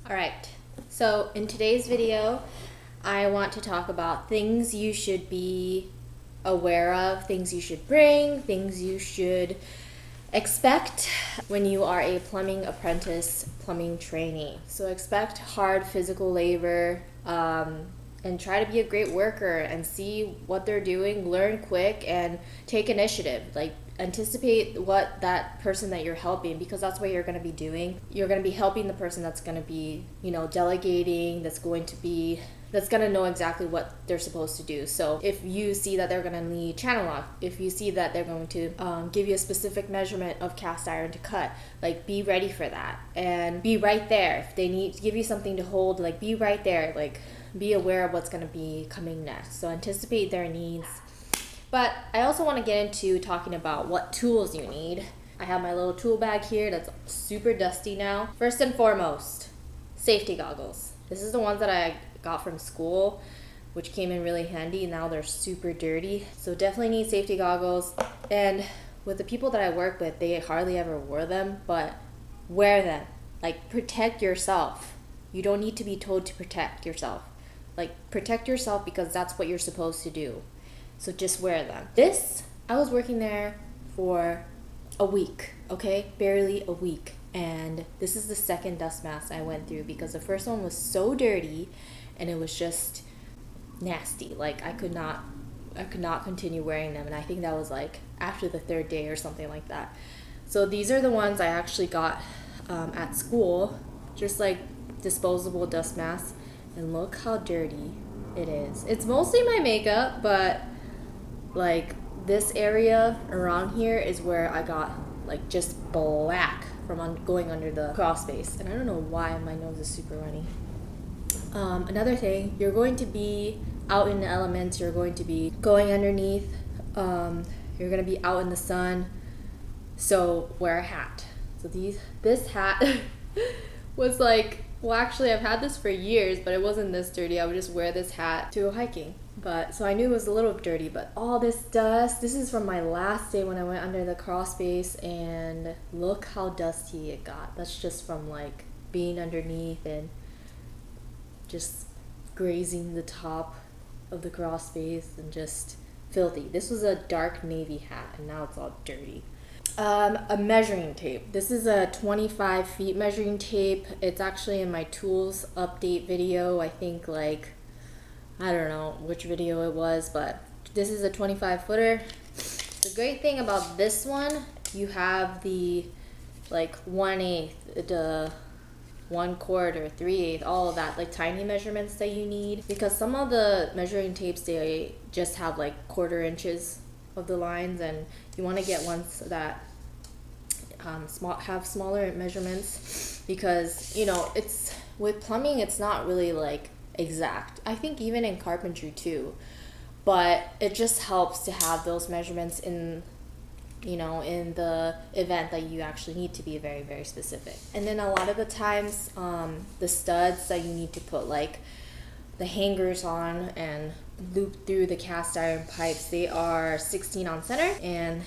Alright, so in today's video, I want to talk about things you should be aware of, things you should bring, things you should expect when you are a plumbing apprentice, plumbing trainee. So expect hard physical labor, and try to be a great worker and see what they're doing, learn quick, and take initiative. Like, anticipate what that person that you're helping, because that's what you're going to be doing. You're going to be helping the person that's going to be, delegating, that's going to know exactly what they're supposed to do. So if you see that they're going to need channel lock, if you see that they're going to give you a specific measurement of cast iron to cut, like, be ready for that and be right there. If they need to give you something to hold, like, be right there. Like, be aware of what's going to be coming next. So anticipate their needs. But I also want to get into talking about what tools you need. I have my little tool bag here that's super dusty now. First and foremost, safety goggles. This is the ones that I got from school, which came in really handy. Now they're super dirty. So definitely need safety goggles. And with the people that I work with, they hardly ever wore them, but wear them. Like, protect yourself. You don't need to be told to protect yourself. Like, protect yourself because that's what you're supposed to do. So just wear them. I was working there for a week, okay? Barely a week. And this is the second dust mask I went through because the first one was so dirty and it was just nasty. Like, I could not continue wearing them. And I think that was like after the third day or something like that. So these are the ones I actually got at school, just like disposable dust masks. And look how dirty it is. It's mostly my makeup, but like this area around here is where I got like just black from going under the crawl space. And I don't know why my nose is super runny. Another thing, you're going to be out in the elements. You're going to be going underneath. You're going to be out in the sun. So wear a hat. So this hat was like, well, actually, I've had this for years, but it wasn't this dirty. I would just wear this hat to go hiking. So I knew it was a little dirty, but all this dust, this is from my last day when I went under the crawl space, and look how dusty it got. That's just from like being underneath and just grazing the top of the crawl space and just filthy. This was a dark navy hat, and now it's all dirty. A measuring tape. This is a 25 feet measuring tape. It's actually in my tools update video. I think I don't know which video it was, but this is a 25 footer. The great thing about this one, you have the 1/8, the 1/4, 3/8, all of that, like tiny measurements that you need, because some of the measuring tapes, they just have like 1/4 inches of the lines, and you want to get ones that have smaller measurements, because it's with plumbing, it's not really like exact. I think even in carpentry too, but it just helps to have those measurements in the event that you actually need to be very, very specific. And then a lot of the times, the studs that you need to put like the hangers on and loop through the cast iron pipes, they are 16 on center, and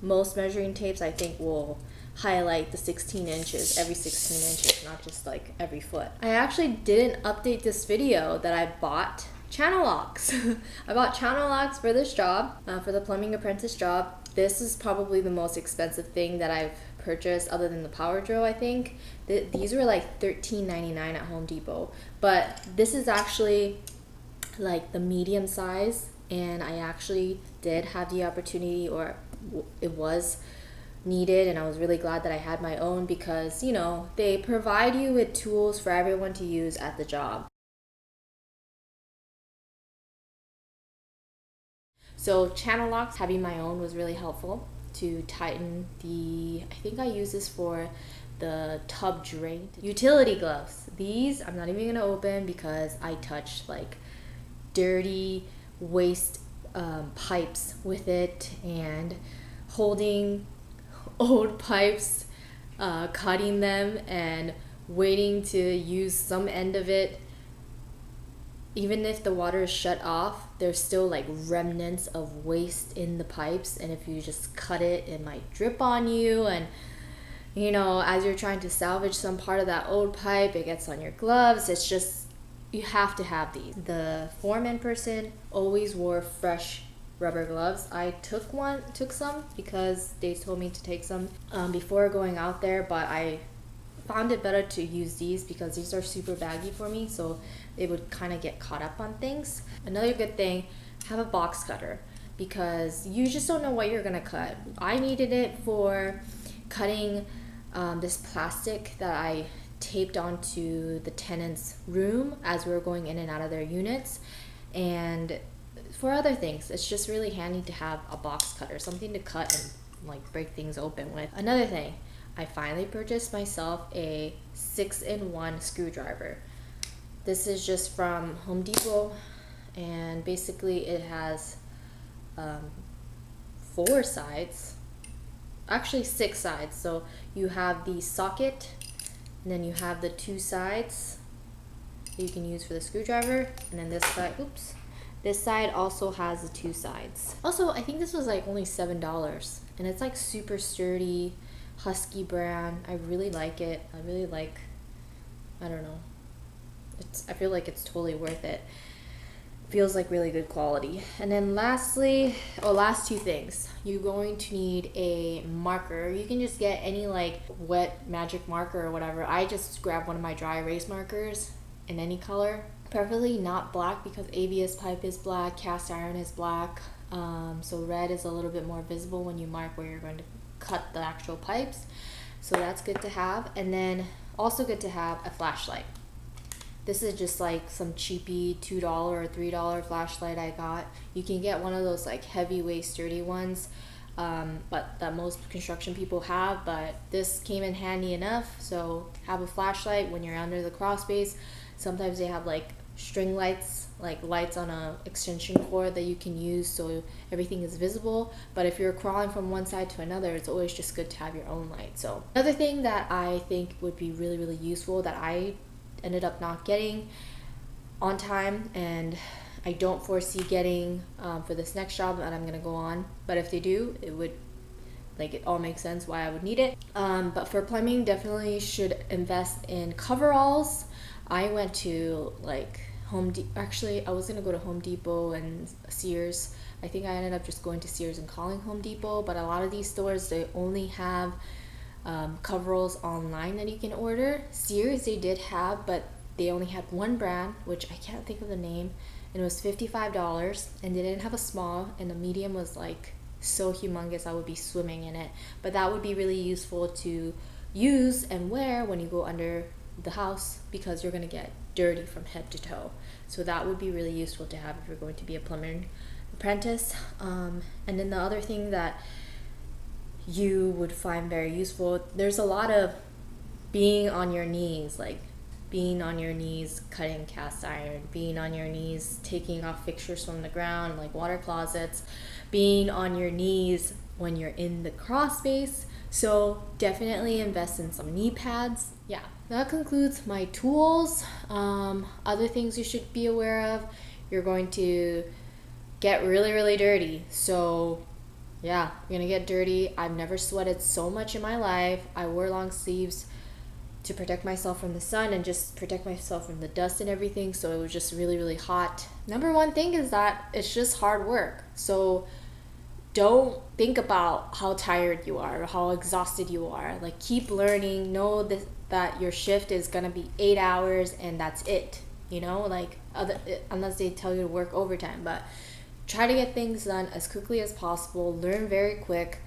most measuring tapes I think will highlight the 16 inches, every 16 inches, not just like every foot. I actually didn't update this video that I bought channel locks. I bought channel locks for this job, for the plumbing apprentice job. This is probably the most expensive thing that I've purchased other than the power drill, I think. These were like $13.99 at Home Depot, but this is actually like the medium size, and I actually did have the opportunity, or it was needed, and I was really glad that I had my own, because they provide you with tools for everyone to use at the job. So channel locks, having my own was really helpful to tighten I think I use this for the tub drain. Utility gloves. These I'm not even going to open because I touched like dirty waste pipes with it, and holding old pipes, cutting them and waiting to use some end of it. Even if the water is shut off, there's still like remnants of waste in the pipes, and if you just cut it, it might drip on you, and you know, as you're trying to salvage some part of that old pipe, it gets on your gloves. It's just, you have to have these. The foreman person always wore fresh rubber gloves. I took some because they told me to take some before going out there, but I found it better to use these because these are super baggy for me, so they would kind of get caught up on things. Another good thing, have a box cutter, because you just don't know what you're gonna cut. I needed it for cutting this plastic that I taped onto the tenant's room as we were going in and out of their units, and for other things. It's just really handy to have a box cutter, something to cut and like break things open with. Another thing, I finally purchased myself a 6-in-1 screwdriver. This is just from Home Depot, and basically it has 4 sides, actually 6 sides. So you have the socket, and then you have the 2 sides that you can use for the screwdriver, and then this side, oops, this side also has the 2 sides. Also, I think this was like only $7, and it's like super sturdy, Husky brand. I really like it. I don't know. I feel like it's totally worth it. Feels like really good quality. And then last 2 things. You're going to need a marker. You can just get any like wet magic marker or whatever. I just grabbed one of my dry erase markers in any color. Preferably not black, because ABS pipe is black, cast iron is black. So red is a little bit more visible when you mark where you're going to cut the actual pipes. So that's good to have. And then also good to have a flashlight. This is just like some cheapy $2 or $3 flashlight I got. You can get one of those like heavyweight sturdy ones, but that most construction people have, but this came in handy enough. So have a flashlight when you're under the crawl space. Sometimes they have like string lights, like lights on a extension cord that you can use so everything is visible. But if you're crawling from one side to another, it's always just good to have your own light. So another thing that I think would be really, really useful that I ended up not getting on time, and I don't foresee getting for this next job that I'm gonna go on, but if they do, it all makes sense why I would need it. But for plumbing, definitely should invest in coveralls. I went to like actually I was gonna go to Home Depot and Sears. I think I ended up just going to Sears and calling Home Depot, but a lot of these stores, they only have coveralls online that you can order. Sears they did have, but they only had one brand, which I can't think of the name, and it was $55, and they didn't have a small, and the medium was like so humongous I would be swimming in it. But that would be really useful to use and wear when you go under the house, because you're going to get dirty from head to toe. So that would be really useful to have if you're going to be a plumbing apprentice. And then the other thing that you would find very useful, there's a lot of being on your knees, like being on your knees cutting cast iron, being on your knees taking off fixtures from the ground like water closets, being on your knees when you're in the crawl space. So definitely invest in some knee pads. Yeah, that concludes my tools. Other things you should be aware of, you're going to get really, really dirty. So yeah, you're gonna get dirty. I've never sweated so much in my life. I wore long sleeves to protect myself from the sun and just protect myself from the dust and everything, so it was just really, really hot. Number one thing is that it's just hard work. So don't think about how tired you are or how exhausted you are. Like, keep learning. Know that your shift is gonna be 8 hours and that's it. You know, like unless they tell you to work overtime, but try to get things done as quickly as possible. Learn very quick.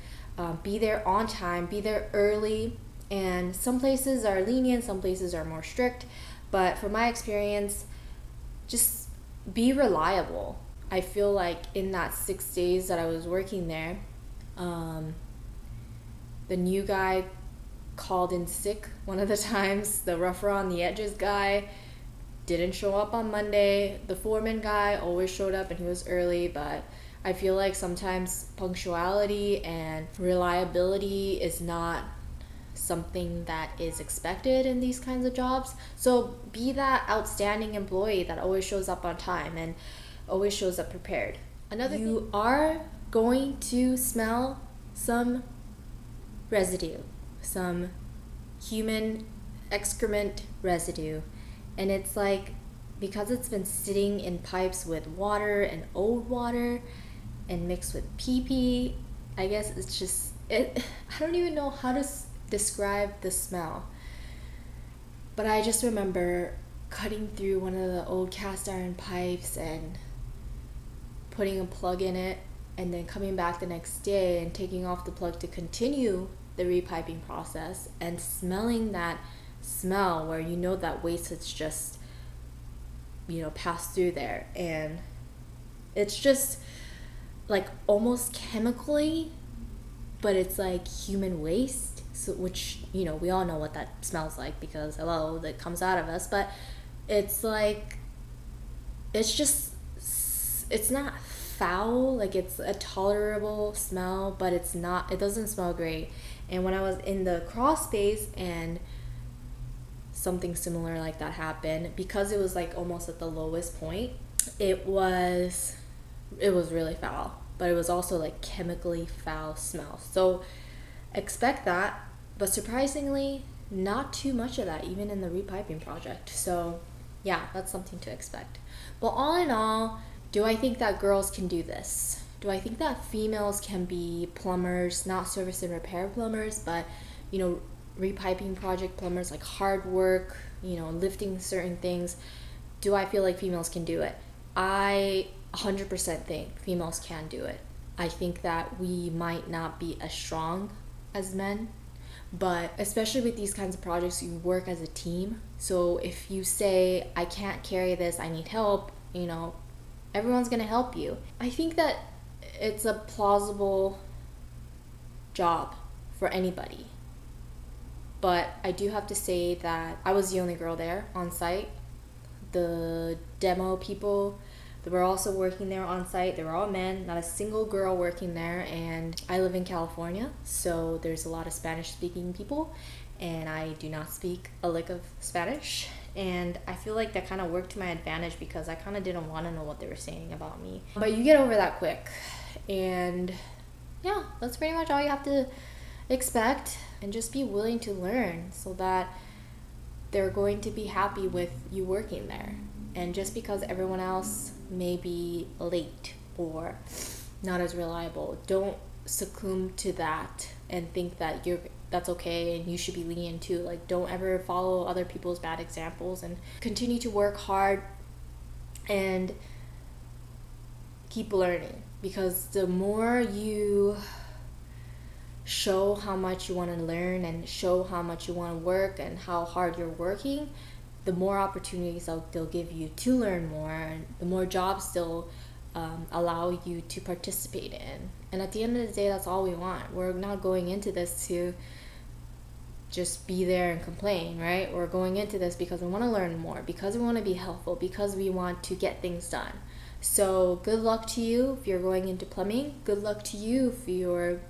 Be there on time. Be there early. And some places are lenient, some places are more strict. But from my experience, just be reliable. I feel like in that 6 days that I was working there, the new guy called in sick one of the times. The rougher on the edges guy didn't show up on Monday. The foreman guy always showed up and he was early, but I feel like sometimes punctuality and reliability is not something that is expected in these kinds of jobs. So be that outstanding employee that always shows up on time and always shows up prepared. Another thing, you are going to smell some residue. some human excrement residue. And it's like, because it's been sitting in pipes with water and old water and mixed with pee-pee, I guess it's just, I don't even know how to describe the smell. But I just remember cutting through one of the old cast iron pipes and putting a plug in it, and then coming back the next day and taking off the plug to continue the repiping process, and smelling that smell where you know that waste has just, you know, passed through there. And it's just like almost chemically, but it's like human waste. So, which, you know, we all know what that smells like because hello, that comes out of us. But it's like, it's just, it's not foul, like it's a tolerable smell, but it's not, it doesn't smell great. And when I was in the crawl space and something similar like that happened, because it was like almost at the lowest point, it was really foul, but it was also like chemically foul smell. So expect that, but surprisingly not too much of that even in the repiping project. So yeah, that's something to expect. But all in all, do I think that girls can do this? Do I think that females can be plumbers, not service and repair plumbers, but, you know, repiping project plumbers, like hard work, you know, lifting certain things? Do I feel like females can do it? I 100% think females can do it. I think that we might not be as strong as men, but especially with these kinds of projects, you work as a team. So if you say, I can't carry this, I need help, you know, everyone's gonna help you. I think that it's a plausible job for anybody. But I do have to say that I was the only girl there on site. The demo people, they were also working there on site. They were all men, not a single girl working there. And I live in California, so there's a lot of Spanish speaking people, and I do not speak a lick of Spanish. And I feel like that kind of worked to my advantage because I kind of didn't want to know what they were saying about me. But you get over that quick. And yeah, that's pretty much all you have to expect, and just be willing to learn so that they're going to be happy with you working there. And just because everyone else may be late or not as reliable, don't succumb to that and think that that's okay and you should be lenient too. Like, don't ever follow other people's bad examples, and continue to work hard and keep learning, because the more you show how much you want to learn and show how much you want to work and how hard you're working, the more opportunities they'll give you to learn more, and the more jobs they'll allow you to participate in. And at the end of the day, that's all we want. We're not going into this to just be there and complain, right? We're going into this because we want to learn more, because we want to be helpful, because we want to get things done. So good luck to you if you're going into plumbing. Good luck to you if you're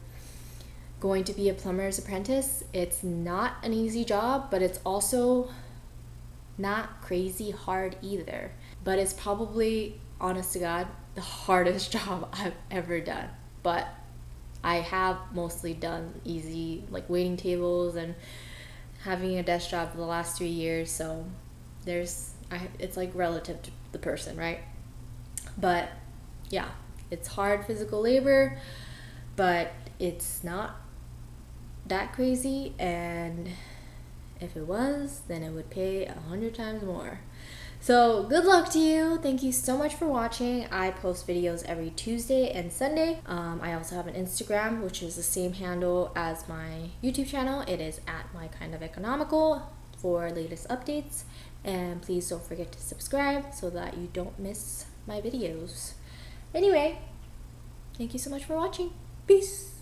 going to be a plumber's apprentice. It's not an easy job, but it's also not crazy hard either. But it's probably, honest to God, the hardest job I've ever done. But I have mostly done easy, like waiting tables and having a desk job for the last 3 years. So it's like relative to the person, right? But yeah, it's hard physical labor, but it's not that crazy. And if it was, then it would pay 100 times more. So good luck to you. Thank you so much for watching. I post videos every Tuesday and Sunday. I also have an Instagram, which is the same handle as my YouTube channel. It is at MyKindOfEconomical for latest updates. And please don't forget to subscribe so that you don't miss my videos. Anyway, thank you so much for watching. Peace.